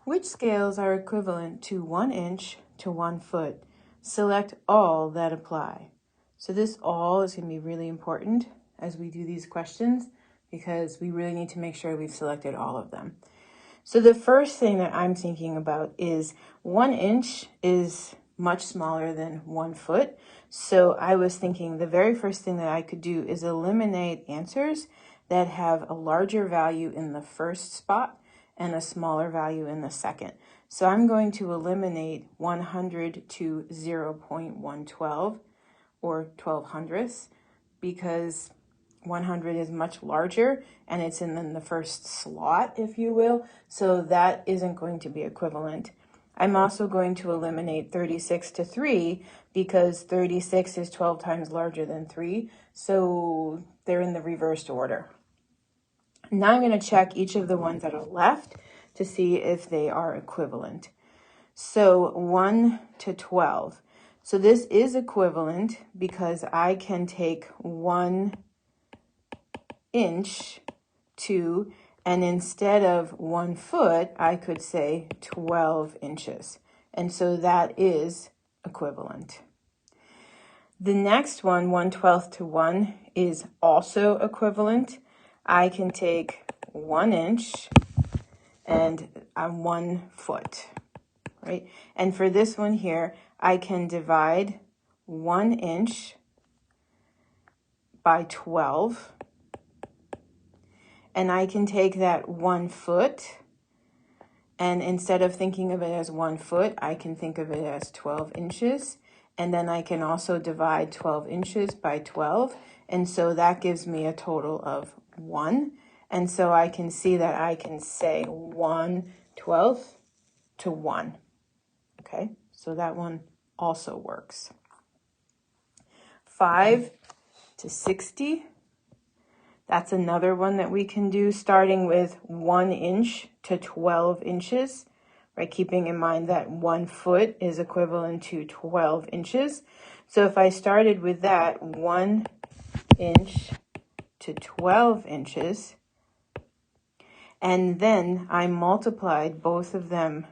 Which scales are equivalent to 1 inch to 1 foot? Select all that apply. So this all is going to be really important as we do these questions because we really need to make sure we've selected all of them. So the first thing that I'm thinking about is 1 inch is much smaller than 1 foot. So I was thinking the very first thing that I could do is eliminate answers that have a larger value in the first spot and a smaller value in the second. So I'm going to eliminate 100 to 0.112 or 1200ths because 100 is much larger and it's in the first slot, if you will. So that isn't going to be equivalent. I'm also going to eliminate 36 to 3 because 36 is 12 times larger than 3. So they're in the reversed order. Now I'm going to check each of the ones that are left to see if they are equivalent. So 1 to 12. So this is equivalent because I can take 1 inch to, and instead of 1 foot, I could say 12 inches. And so that is equivalent. The next one, 1/12 to 1, is also equivalent. I can take 1 inch and 1 foot, right? And for this one here, I can divide 1 inch by 12. And I can take that 1 foot, and instead of thinking of it as 1 foot, I can think of it as 12 inches. And then I can also divide 12 inches by 12. And so that gives me a total of 1. And so I can see that I can say 1/12 to 1. Okay, so that one also works. 5 to 60. That's another one that we can do, starting with 1 inch to 12 inches, right? Keeping in mind that 1 foot is equivalent to 12 inches. So if I started with that 1 inch to 12 inches, and then I multiplied both of them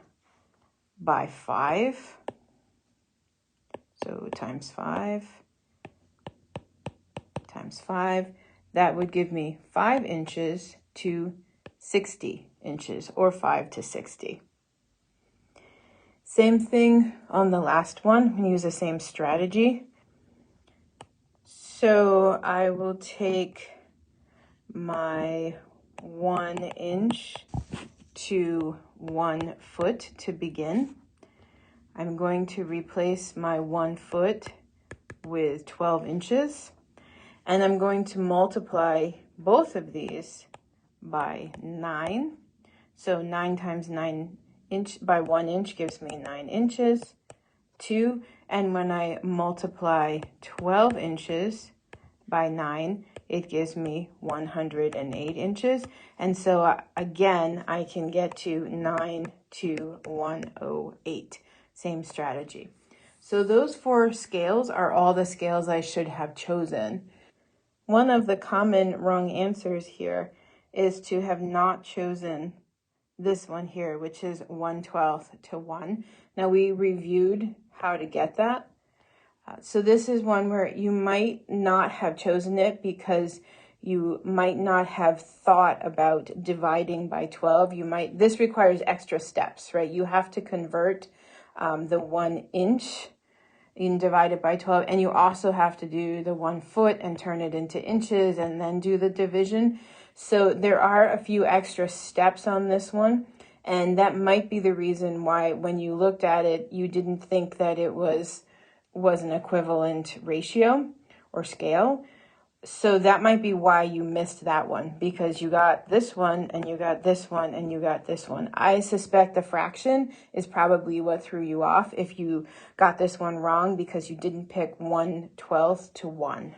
by 5, so times 5 times 5, that would give me 5 inches to 60 inches, or 5 to 60. Same thing on the last one. I'm going to use the same strategy. So I will take my 1 inch to 1 foot to begin. I'm going to replace my 1 foot with 12 inches. And I'm going to multiply both of these by 9. So 9 times 9 inch by 1 inch gives me 9 inches. 2. And when I multiply 12 inches by 9, it gives me 108 inches. And so again, I can get to 9 to 108. Same strategy. So those 4 scales are all the scales I should have chosen. One of the common wrong answers here is to have not chosen this one here, which is 1/12 to 1. Now we reviewed how to get that. So this is one where you might not have chosen it because you might not have thought about dividing by 12. This requires extra steps, right? You have to convert the 1 inch and divide it by 12, and you also have to do the 1 foot and turn it into inches and then do the division. So there are a few extra steps on this one, and that might be the reason why when you looked at it, you didn't think that it was an equivalent ratio or scale. So that might be why you missed that one, because you got this one and you got this one and you got this one. I suspect the fraction is probably what threw you off if you got this one wrong because you didn't pick 1/12 to 1.